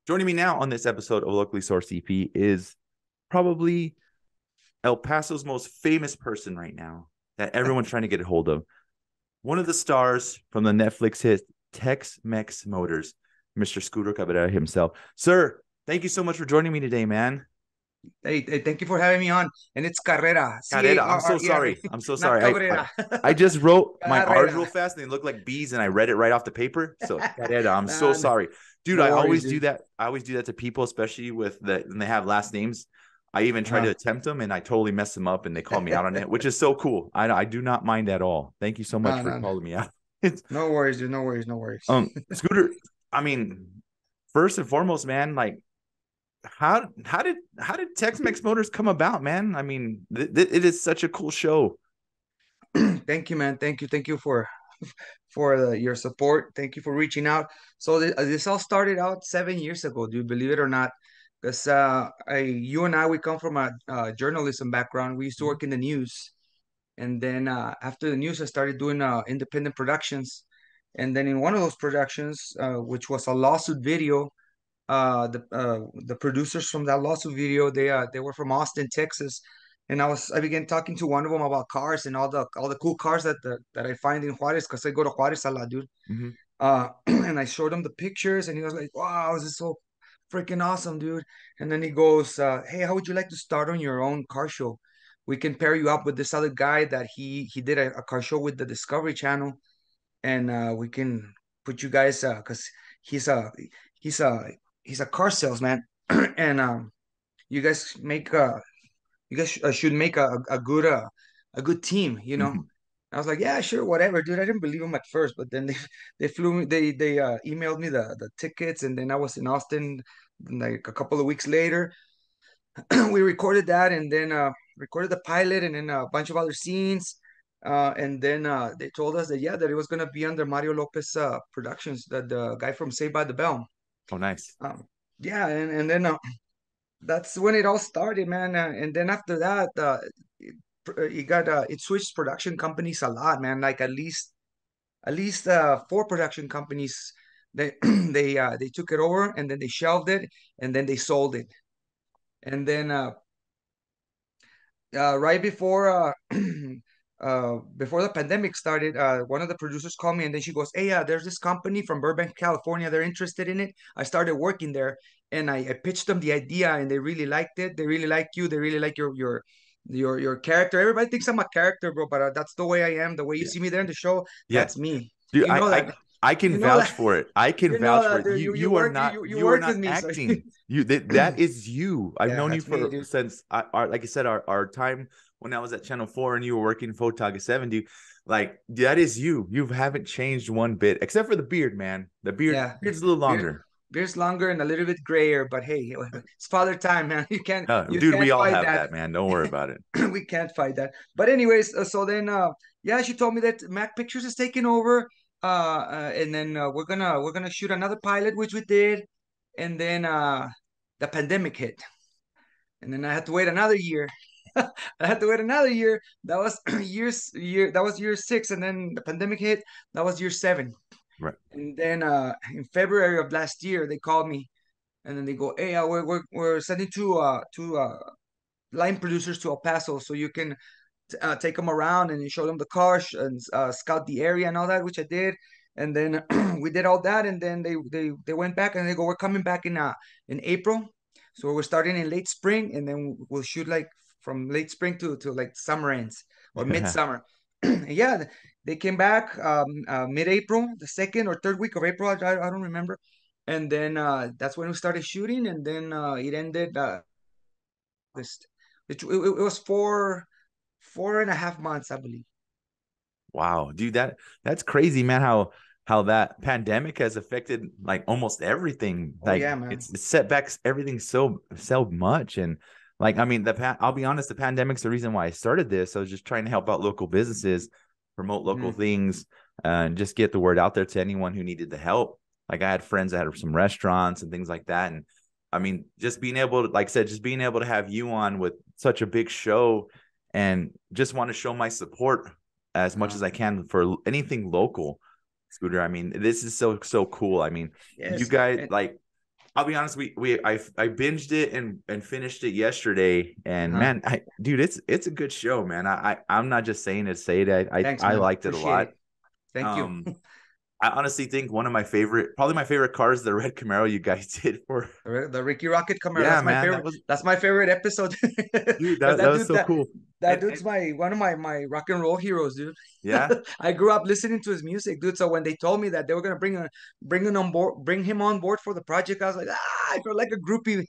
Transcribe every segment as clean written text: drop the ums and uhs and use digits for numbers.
Joining me now on this episode of Locally Sourced EP is probably El Paso's most famous person right now that everyone's trying to get a hold of. One of the stars from the Netflix hit Tex Mex Motors, Mr. Scooter Carrera himself. Sir, thank you so much for joining me today, man. Hey, thank you for having me on. And it's Carrera, Carrera, I'm so Carrera, sorry. I'm so not sorry. I Cabrera. I just wrote my R's real Carrera. fast and they look like B's and I read it right off the paper. So Carrera, I'm so Nah, sorry. Dude, no I worries, always do dude. that. I always do that to people, especially with the when they have last names. I even try to Uh-huh. attempt them and I totally mess them up and they call me out on it, which is so cool. I do not mind at all. Thank you so much No, for no, no. calling me out. It's No worries, dude. No worries, no worries. Scooter, I mean, first and foremost, man, like how did Tex Mex Motors come about, man? I mean, it is such a cool show. Thank you, man. Thank you for your support. Thank you for reaching out. So this all started out 7 years ago, dude. Believe it or not, because you and I, we come from a journalism background. We used to work in the news. And then after the news, I started doing independent productions. And then in one of those productions, which was a lawsuit video, the producers from that lawsuit video, they were from Austin, Texas. And I began talking to one of them about cars and all the cool cars that I find in Juarez, because I go to Juarez a lot, dude. Mm-hmm. And I showed him the pictures, and he was like, "Wow, this is so freaking awesome, dude!" And then he goes, "Hey, how would you like to start on your own car show? We can pair you up with this other guy that he did a car show with the Discovery Channel, and we can put you guys because he's a he's a he's a car salesman, and you guys make should make a good team, you know." Mm-hmm. I was like, yeah, sure, whatever, dude. I didn't believe him at first, but then they flew me, they emailed me the tickets, and then I was in Austin like a couple of weeks later. We recorded that, and then recorded the pilot, and then a bunch of other scenes. And then they told us that yeah, that it was gonna be under Mario Lopez Productions, the guy from Saved by the Bell. Oh, nice. Um, yeah, and then that's when it all started, man. And then after that, it switched production companies a lot, man. Like at least four production companies. They they took it over, and then they shelved it, and then they sold it. And then right before the pandemic started, one of the producers called me, and then she goes, "Hey, there's this company from Burbank, California. They're interested in it." I started working there, and I pitched them the idea, and they really liked it. They really like you. They really like your character. Everybody thinks I'm a character, bro, but that's the way I am. The way you Yeah. see me there in the show, Yeah. that's me. Dude, You know that. I can You know vouch that. for it. I can You know vouch for that, it. dude. You work you You are work with not me, so acting. You that is you. I've yeah, known you that's me, for dude. since like I said, our time when I was at Channel 4 and you were working Photog 70. Like that is you. You haven't changed one bit, except for the beard, man. The Yeah, beard's a little beard longer. beard's longer and a little bit grayer, but hey, it's father time, man. You Dude, can't we all fight have that. that, man. Don't worry about it. We can't fight that. But anyways, so then yeah, she told me that Mac Pictures is taking over, and then we're gonna shoot another pilot, which we did, and then the pandemic hit, and then I had to wait another year. I had to wait another year. That was that was year six, and then the pandemic hit. That was year seven. Right. And then in February of last year, they called me, and then they go, "Hey, we're sending two line producers to El Paso, so you can take them around and you show them the car and scout the area and all that," which I did. And then we did all that, and then they went back, and they go, "We're coming back in April, so we're starting in late spring, and then we'll shoot like from late spring to like summer ends or midsummer." Yeah, they came back mid-April, the second or third week of April. I don't remember. And then that's when we started shooting, and then it ended August. It was four and a half months, I believe. Wow, dude, that's crazy, man. How that pandemic has affected like almost everything. Oh Like yeah, man. it's set back everything so much. And like I mean, I'll be honest, the pandemic's the reason why I started this. I was just trying to help out local businesses, promote local Mm, things, and just get the word out there to anyone who needed the help. Like I had friends that had some restaurants and things like that. And I mean, just being able to, like I said, just being able to have you on with such a big show and just want to show my support as much uh, as I can for anything local, Scooter. I mean, this is so cool. I mean, you yes, guys and like I'll be honest, I binged it and finished it yesterday, and Uh-huh. man, dude, it's a good show, man. I'm not just saying it to say it. Thanks, I man. liked it a Appreciate lot. it. Thank you. Um, I honestly think one of my favorite, probably my favorite car is the red Camaro you guys did for. The Ricky Rocket Camaro. Yeah, That's my man, favorite. That's my favorite episode. dude, Because that was so cool. that And dude's my one of my rock and roll heroes, dude. yeah, I grew up listening to his music, dude. So when they told me that they were gonna bring him on board for the project, I was like, I felt like a groupie,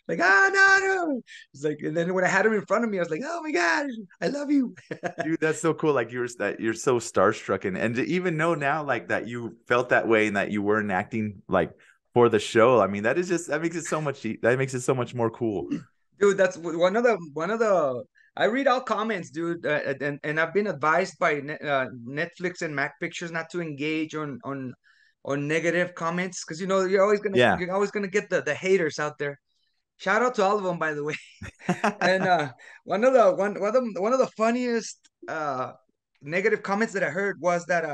like no. It's like, and then when I had him in front of me, I was like, oh my god, I love you. dude, that's so cool. Like you're so starstruck, and to even know now like that you felt that way and that you weren't acting like for the show. I mean, that makes it so much more cool. Dude, that's one of the I read all comments, dude, and I've been advised by Netflix and Mac Pictures not to engage on negative comments because Yeah. you're always gonna get the haters out there. Shout out to all of them, by the way. And one of the funniest negative comments that I heard was that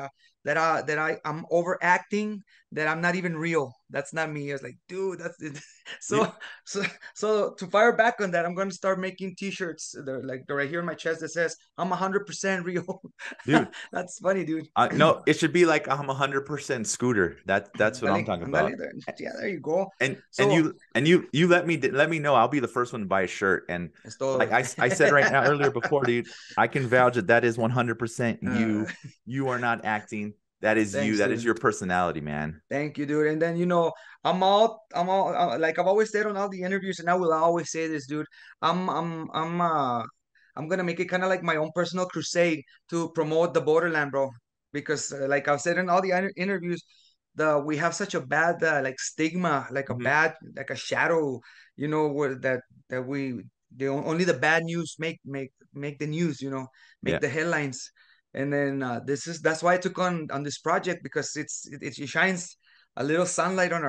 I'm overacting, that I'm not even real. That's not me. I was like, dude, that's it. You, So so so to fire back on that, I'm gonna start making T-shirts. They're right here in my chest that says I'm 100% real. dude. That's funny, dude. No, it should be like I'm 100% Scooter. That's what I'm Andale, talking about. andale. Yeah, there you go. And So you let me know. I'll be the first one to buy a shirt. And it's like todo. I said right now earlier before, dude, I can vouch that that is 100% uh, you. You are not acting. That is you. Thanks, That is dude. your personality, man. Thank you, dude. And then I'm all like I've always said on all the interviews, and I will always say this, dude. I'm I'm I'm uh I'm gonna make it kind of like my own personal crusade to promote the borderland, bro. Because like I've said in all the interviews, the we have such a bad like stigma, like a Hmm. bad like a shadow, where that we only the bad news make the news, make Yeah. the headlines. And then that's why I took on this project because it shines a little sunlight on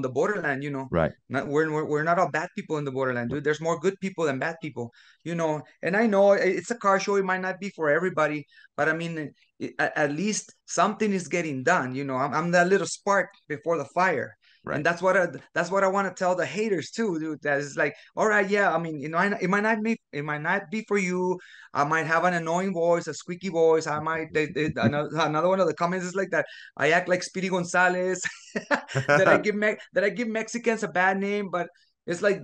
the borderland. Right. Not we're not all bad people in the borderland, dude. There's more good people than bad people. And I know it's a car show. It might not be for everybody, but I mean, at least something is getting done. I'm that little spark before the fire. And Right. that's what I want to tell the haters too, dude. That is like, all right, yeah. I mean, it might not be for you. I might have an annoying voice, a squeaky voice. I might another one of the comments is like that. I act like Speedy Gonzalez. that I give Mexicans a bad name, but it's like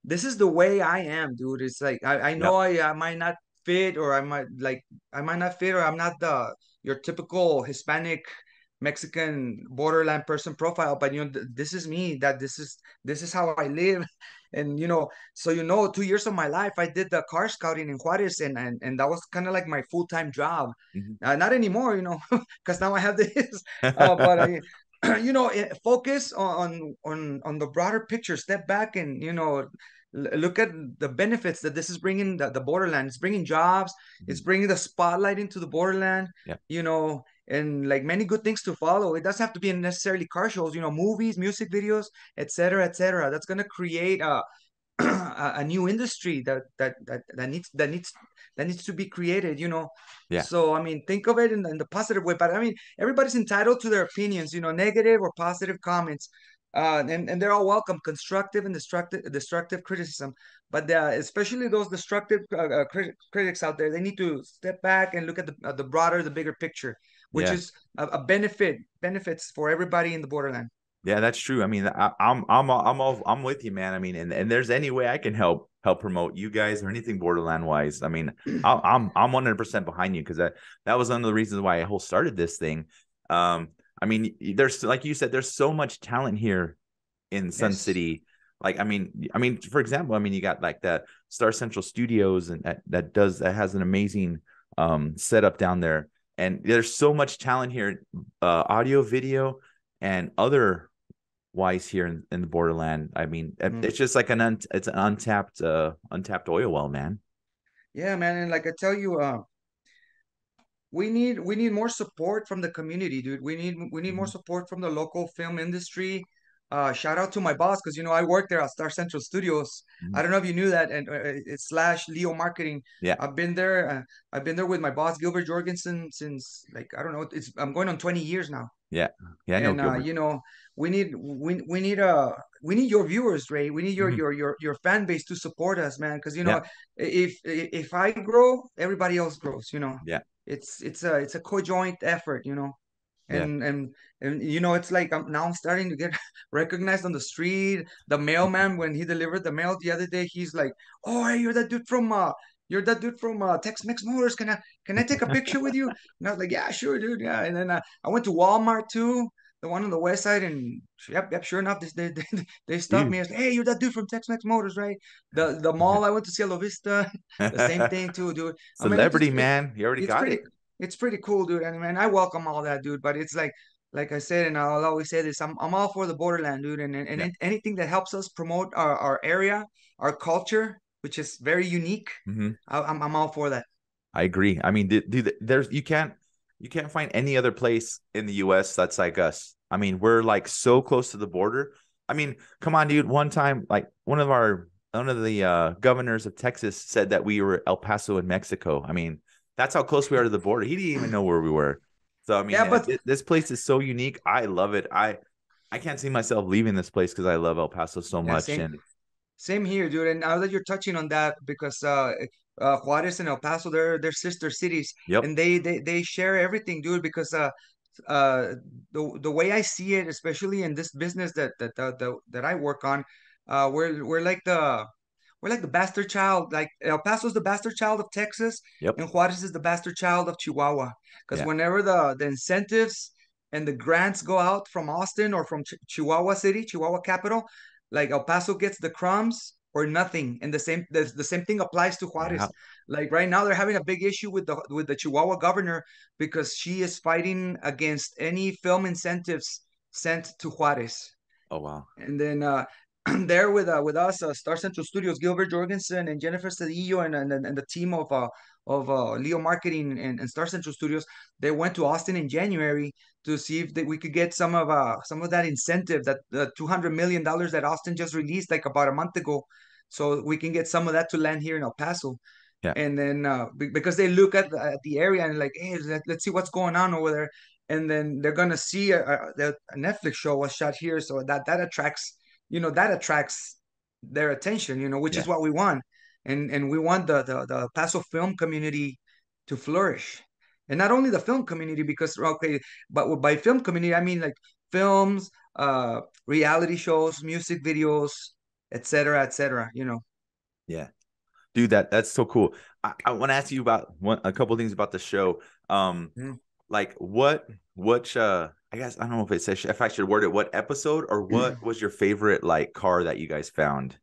this is the way I am, dude. It's like I know Yep. I might not fit, or I might not fit, or I'm not the your typical Hispanic Mexican borderland person profile, but this is me. This is how I live, and so 2 years of my life I did the car scouting in Juarez, and that was kind of like my full-time job. Mhm. Not anymore, because now I have this. But I, focus on the broader picture. Step back and look at the benefits that this is bringing the borderland. It's bringing jobs. It's Mhm. bringing the spotlight into the borderland. Yeah. And like many good things to follow. It doesn't have to be necessarily car shows. Movies, music videos, etc., etc. That's gonna create a new industry that needs to be created. Yeah. So I mean, think of it in the positive way, but I mean, everybody's entitled to their opinions, negative or positive comments, and they're all welcome, constructive and destructive criticism. But especially those destructive critics out there, they need to step back and look at the broader, the bigger picture, which Yeah. is a benefits for everybody in the borderland. Yeah, that's true. I mean, I'm with you, man. I mean, and there's any way I can help promote you guys or anything Borderland wise. I mean, I'm 100% behind you because that was one of the reasons why I whole started this thing. I mean, there's like you said, there's so much talent here in Sun Yes. City. Like, I mean, for example, I mean, you got like that Star Central Studios and that has an amazing setup down there, and there's so much talent here, audio, video, and other wise here in the borderland. I mean, Mm. it's just like it's an untapped oil well, man. Yeah, man, and like I tell you, we need more support from the community, dude. We need more Mhm. support from the local film industry. shout out to my boss because I work there at Star Central Studios. I Mhm. don't know if you knew that, and it's slash Leo Marketing. Yeah. I've been there. I've been there with my boss Gilbert Jorgensen since like I don't know. I'm going on 20 years now. Yeah. Yeah. I know And Gilbert. we need your viewers, Ray. We need your Mhm. your your your fan base to support us, man. Because Yeah. if I grow, everybody else grows. Yeah. It's a co-joint effort. Yeah. And it's like I'm starting to get recognized on the street. The mailman, when he delivered the mail the other day, he's like, "Oh, hey, you're that dude from Tex Mex Motors. Can I take a picture with you?" And I was like, "Yeah, sure, dude, yeah." And then I went to Walmart too, the one on the west side, and yep, sure enough, they stopped me. Dude. I was like, "Hey, you're that dude from Tex Mex Motors, right?" The mall I went to Cielo Vista, the same thing too, dude. I mean, Celebrity, man. You already it's got pretty it. it's pretty cool, dude. And man, I welcome all that, dude. But it's like I said, and I'll always say this: I'm all for the borderland, dude. And Yeah. anything that helps us promote our area, our culture, which is very unique. Hmm. I'm all for that. I agree. I mean, dude, there's you can't find any other place in the U.S. that's like us. I mean, we're like so close to the border. I mean, come on, dude. One time, like one of the governors of Texas said that we were El Paso in Mexico. I mean, that's how close we are to the border. He didn't even know where we were. So I mean, Yeah, but this place is so unique. I love it. I can't see myself leaving this place because I love El Paso so yeah, much. same And Same here, dude. And now that you're touching on that, because Juarez and El Paso, they're sister cities, yep, and they share everything, dude. Because the way I see it, especially in this business that I work on, we're like the bastard child. Like El Paso's the bastard child of Texas, yep, and Juarez is the bastard child of Chihuahua. Because yeah. whenever the incentives and the grants go out from Austin or from Chihuahua City, Chihuahua capital, like El Paso gets the crumbs or nothing. And the same thing applies to Yeah. Juarez. Like right now, they're having a big issue with the Chihuahua governor because she is fighting against any film incentives sent to Juarez. Oh wow. And then there with us, Star Central Studios, Gilbert Jorgensen and Jennifer Cedillo and the team of Leo Marketing and Star Central Studios, they went to Austin in January to see if we could get some of that incentive, that the $200 million that Austin just released like about a month ago, so we can get some of that to land here in El Paso. Yeah. And then because they look at the area and like, hey, let's see what's going on over there. And then they're gonna see a Netflix show was shot here, so that attracts their attention, which Yeah. is what we want. And we want the Paso film community to flourish. And not only the film community, because okay, but by film community I mean like films, reality shows, music videos, etc. Yeah. Dude, that's so cool. I want to ask you about a couple of things about the show. Um, Mhm. like which I guess I don't know if if I should word it, what episode or what was your favorite like car that you guys found?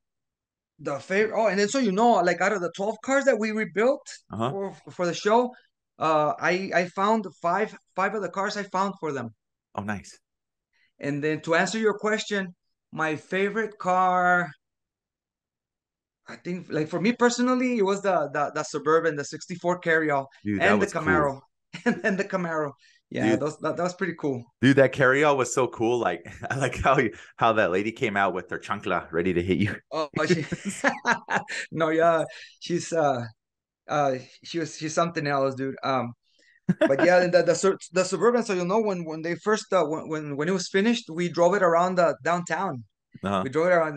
The favorite. Oh, and then so like out of the 12 cars that we rebuilt Uh-huh. for the show, I found five of the cars I found for them. Oh, nice. And then to answer your question, my favorite car, I think, like for me personally, it was the Suburban, the '64 Carryall, Dude, that and the was cool. Camaro, and the Camaro. Yeah, Dude, that was pretty cool. that carryall was so cool. Like I like how that lady came out with her chancla ready to hit you. Oh, no, yeah, she's uh she's something else, dude. But yeah, and the Suburban. So when they first when it was finished, we drove it around the downtown. Uh-huh. We drove it around.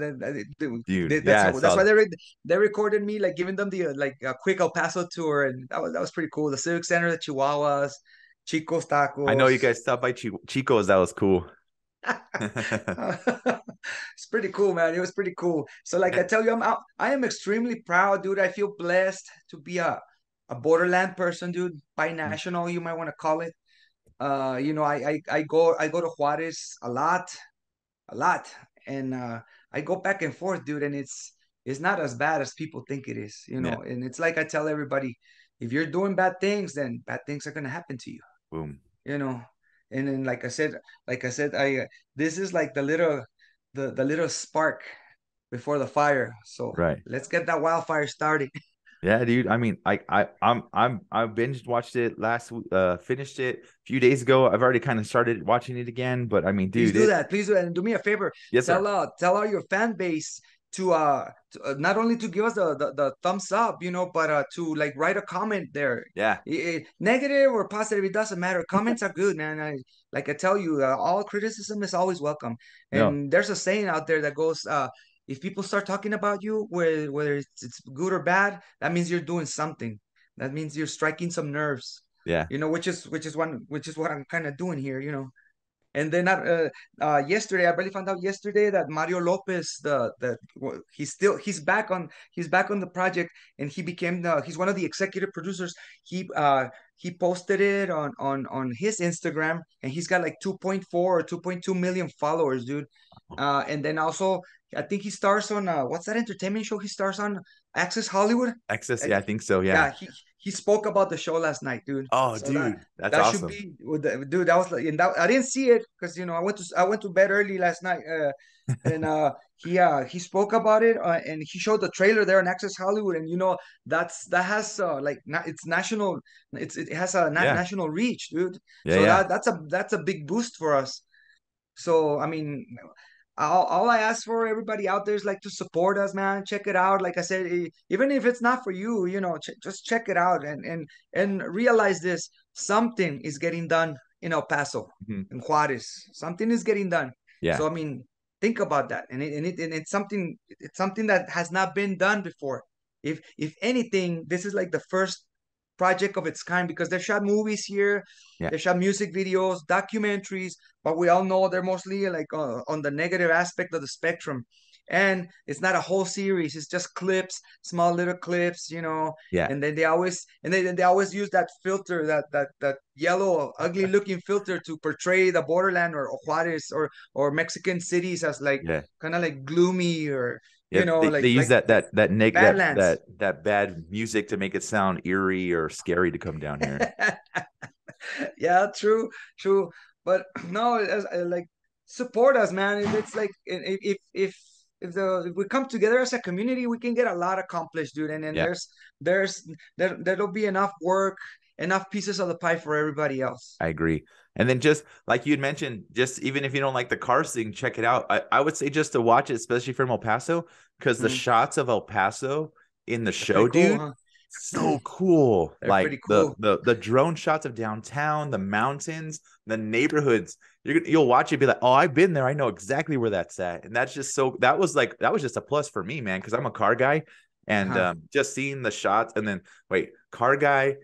Dude, That's yeah, I that's saw why that. they recorded me like giving them the like a quick El Paso tour, and that was pretty cool. The Civic Center, the Chihuahuas, Chicos I know Tacos. you guys stopped by Chico's. That was cool. It's pretty cool, man. It was pretty cool. So like I tell you, I am extremely proud, dude. I feel blessed to be a borderland person, dude. Binational, you might want to call it. I go to Juarez a lot, and I go back and forth, dude. And it's not as bad as people think it is, Yeah. And it's like I tell everybody, if you're doing bad things, then bad things are gonna happen to you, Boom. you know. And then, like I said, I this is like the little spark before the fire. So Right. let's get that wildfire started. Yeah, dude. I mean, I binged watched it finished it a few days ago. I've already kind of started watching it again, but I mean, Please dude, do that. Please do that. And do me a favor. yes, sir. Tell all your fan base not only to give us the thumbs up, but to like write a comment there. Yeah, Negative or positive, it doesn't matter. Comments are good, man. I tell you, all criticism is always welcome. no, And there's a saying out there that goes, if people start talking about you, whether it's good or bad, that means you're doing something. That means you're striking some nerves. yeah, Which is what I'm kind of doing here. And then yesterday, I barely found out yesterday that Mario Lopez, he's back on the project, and he's one of the executive producers. He posted it on his Instagram, and he's got like 2.4 or 2.2 million followers, dude. And then also, I think he stars on what's that entertainment show he stars on? Access Hollywood. Access. Uh, Yeah, I think so. Yeah. yeah, he spoke about the show last night, dude. Oh, So dude, that's that should awesome. be dude. That was like, and that I didn't see it because I went to bed early last night, and he spoke about it, and he showed the trailer there on Access Hollywood, and that has it's national, it has a Yeah, national reach, dude. yeah, So yeah, that's a big boost for us. So I mean, all I ask for everybody out there is like to support us, man. Check it out. Like I said, even if it's not for you, just check it out and realize this: something is getting done in El Paso, mhm, in Juarez. Something is getting done. yeah, So I mean, think about that, and it's something that has not been done before. If anything, this is like the first project of its kind because they shot movies here, yeah, they shot music videos, documentaries, but we all know they're mostly like on the negative aspect of the spectrum. And it's not a whole series; it's just clips, small little clips. yeah, And then they always use that filter, that yellow, ugly looking filter to portray the borderland or Juarez or Mexican cities as like yeah. kind of like gloomy or Yeah, they use like Badlands. that bad music to make it sound eerie or scary to come down here. Yeah, true, true. But no, like support us, man. It's like if we come together as a community, we can get a lot accomplished, dude. And then Yeah, there'll be enough work, enough pieces of the pie for everybody else. I agree. And then just like you had mentioned, just even if you don't like the Cars thing, check it out. I would say just to watch it, especially from El Paso, because the Mhm. shots of El Paso in the They're show, pretty cool, dude, huh? so cool. They're Like pretty cool. the drone shots of downtown, the mountains, the neighborhoods. You'll watch it, be like, oh, I've been there. I know exactly where that's at. And that's just that was just a plus for me, man, because I'm a car guy, and Uh-huh. just seeing the shots, and then wait, car guy,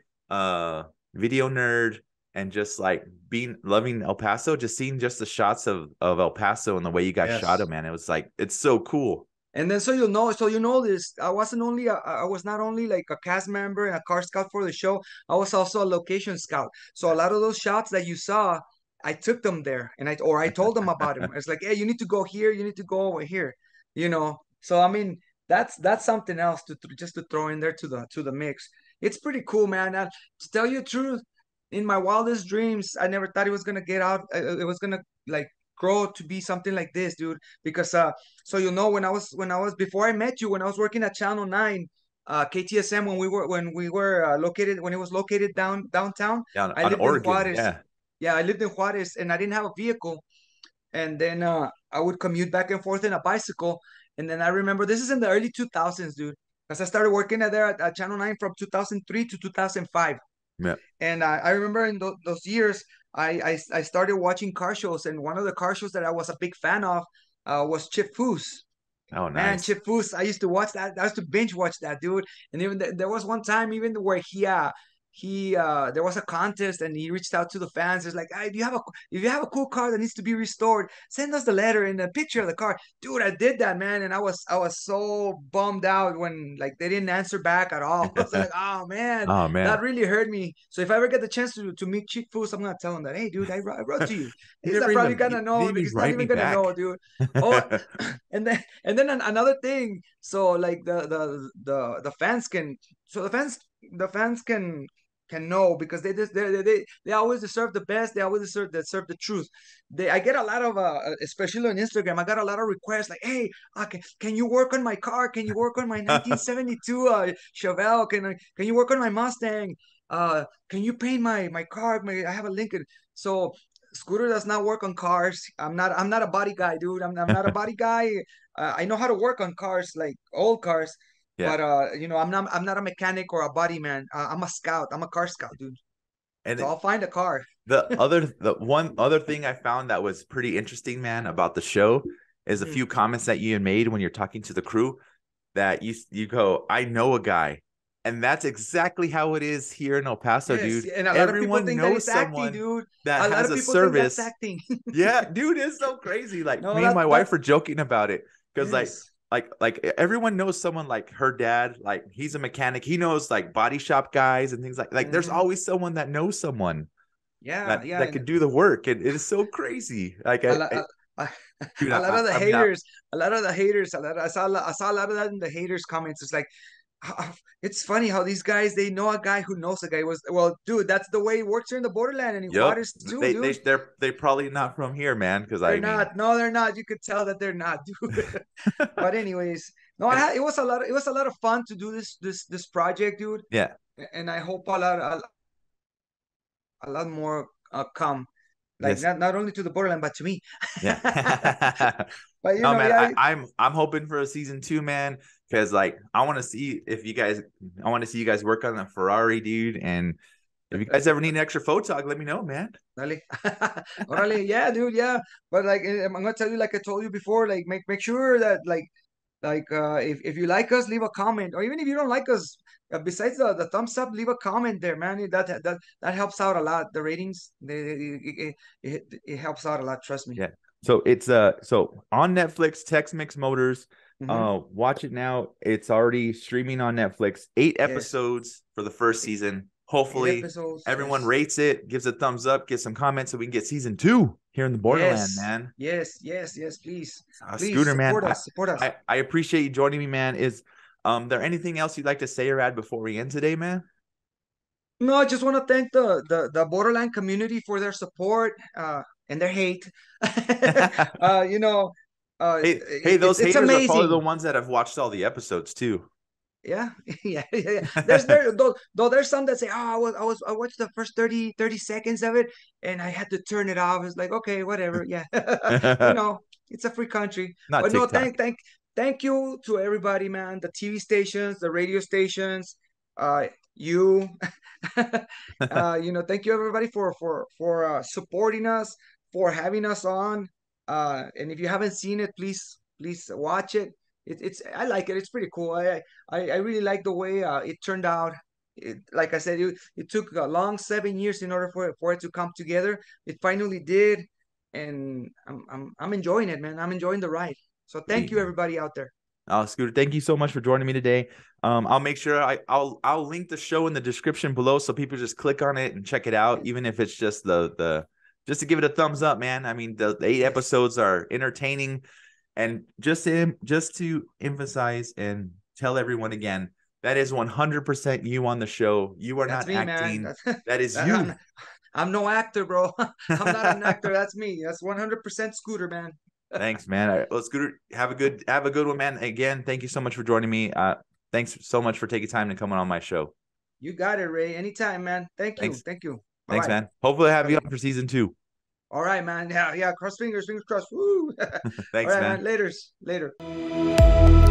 video nerd, and just like being loving El Paso, just seeing just the shots of El Paso and the way you guys shot Yes. it, man. It was like it's so cool. And then so you know this. I was not only like a cast member and a car scout for the show. I was also a location scout. So a lot of those shots that you saw, I took them there, and I told them about them. It's like, hey, you need to go here, you need to go over here. So I mean, that's something else just to throw in there to the mix. It's pretty cool, man. To tell you the truth, in my wildest dreams, I never thought it was gonna get out. It was gonna like grow to be something like this, dude. Because so when I was before I met you, when I was working at Channel 9, KTSM, when we were located when it was located downtown, Yeah, I on lived in Oregon. Juarez. Yeah. Yeah, I lived in Juarez, and I didn't have a vehicle. And then I would commute back and forth in a bicycle. And then I remember this is in the early 2000s, dude, because I started working at Channel 9 from 2003 to 2005. Yeah. And I remember in those years, I started watching car shows, and one of the car shows that I was a big fan of was Chip Foose. Oh, Man, nice. Chip Foose, I used to watch that. I used to binge watch that, dude. And even there was one time even where he there was a contest, and he reached out to the fans. It's like, hey, if you have a cool car that needs to be restored, send us the letter and a picture of the car. Dude, I did that, man, and I was so bummed out when like they didn't answer back at all. I was like, oh man, Oh that man, really hurt me. So if I ever get the chance to meet Chip Foose, I'm gonna tell him that, hey, dude, I wrote to you. he He's never not probably even gonna he know. didn't Like, even he's not write me even gonna know, back. dude. Oh, and then another thing. So like the fans can can know, because they always deserve the best. They always deserve the truth. I get a lot of especially on Instagram. I got a lot of requests like, hey, can you work on my car? Can you work on my 1972 Chevelle? Can you work on my Mustang? Can you paint my car? I have a Lincoln. So Scooter does not work on cars. I'm not a body guy, dude. I'm not a body guy. I know how to work on cars, like old cars, Yeah. but I'm not a mechanic or a body man. I'm a scout. I'm a car scout, dude. And So I'll find a car. the one other thing I found that was pretty interesting, man, about the show is a Mhm. few comments that you made when you're talking to the crew, that you go, I know a guy. And that's exactly how it is here in El Paso, Yes, dude. and a lot of people Everyone think that knows it's acting, someone dude. that A lot has of a people think that's service. acting. Yeah, dude, it's so crazy. Like No, me and my that wife were joking about it because yes. like everyone knows someone, like her dad, like he's a mechanic. He knows like body shop guys and things like there's Hmm. always someone that knows someone Yeah, that yeah. that And could do the work. And it is so crazy. Like a lot, a, dude, a lot of the I'm not. haters, a lot of the haters, I saw a lot of that in the haters comments. It's like, it's funny how these guys, they know a guy who knows a guy. Well, dude, that's the way it works here in the borderland and in Yep, Juarez too, they dude. they're probably not from here, man. Because They're I mean, not. No, they're not. You could tell that they're not, dude. But anyways, no, and it was a lot of fun to do this project, dude. yeah, And I hope a lot more come, like yes, not only to the borderland but to me. yeah. But No, man, yeah. I'm hoping for a season 2, man, because like I want to see if you guys, I want to see you guys work on the Ferrari, dude. And if you guys ever need an extra photog, let me know, man. Orale. Orale, yeah, dude, yeah. But like, I'm gonna tell you, like I told you before, like make sure that if you like us, leave a comment, or even if you don't like us, besides the thumbs up, leave a comment there, man. That helps out a lot. The ratings, it helps out a lot. Trust me. Yeah. So it's so on Netflix, Tex Mex Motors. Hmm. Watch it now. It's already streaming on Netflix. 8 Yes, episodes for the first season. eight Hopefully episodes. everyone Yes, rates it, gives a thumbs up, get some comments so we can get season 2 here in the borderland, yes, man. yes, yes, yes. Please Scooter, man, support us. Support us. I appreciate you joining me, man. Is there anything else you'd like to say or add before we end today, man? No, I just want to thank the Borderland community for their support and their hate. uh, you know, Hey, it's those it's haters are probably the amazing. ones that have watched all the episodes too. Yeah, yeah. Though there's some that say, oh, I watched the first 30 seconds of it and I had to turn it off. It's like, okay, whatever. Yeah. It's a free country. Not But no, TikTok. thank you to everybody, man. The TV stations, the radio stations, you thank you everybody for supporting us, for having us on. And if you haven't seen it, please watch it. It's I like it. It's pretty cool. I really like the way it turned out. Like I said, it took a long 7 years in order for it to come together. It finally did, and I'm enjoying it, man. I'm enjoying the ride. So thank Sweet, you, man. everybody out there. Scooter, thank you so much for joining me today. I'll make sure I'll link the show in the description below so people just click on it and check it out, Yes, even if it's just the just to give it a thumbs up, man. I mean, the 8 yes, episodes are entertaining, and just to emphasize and tell everyone again, that is 100% you on the show. You are that's not me, man. acting. That is That, you. I'm no actor, bro. I'm not an actor. That's me. That's 100% Scooter, man. Thanks, man. All right, well, Scooter, have a good one, man. Again, thank you so much for joining me. Thanks so much for taking time to come on my show. You got it, Ray. Anytime, man. Thank you. Thanks. Thank you. Bye Thanks, bye. man. Hopefully I have you Okay. on for season 2. All right, man. Yeah, yeah. Cross fingers crossed. Woo. All Thanks, right, man. man. Later.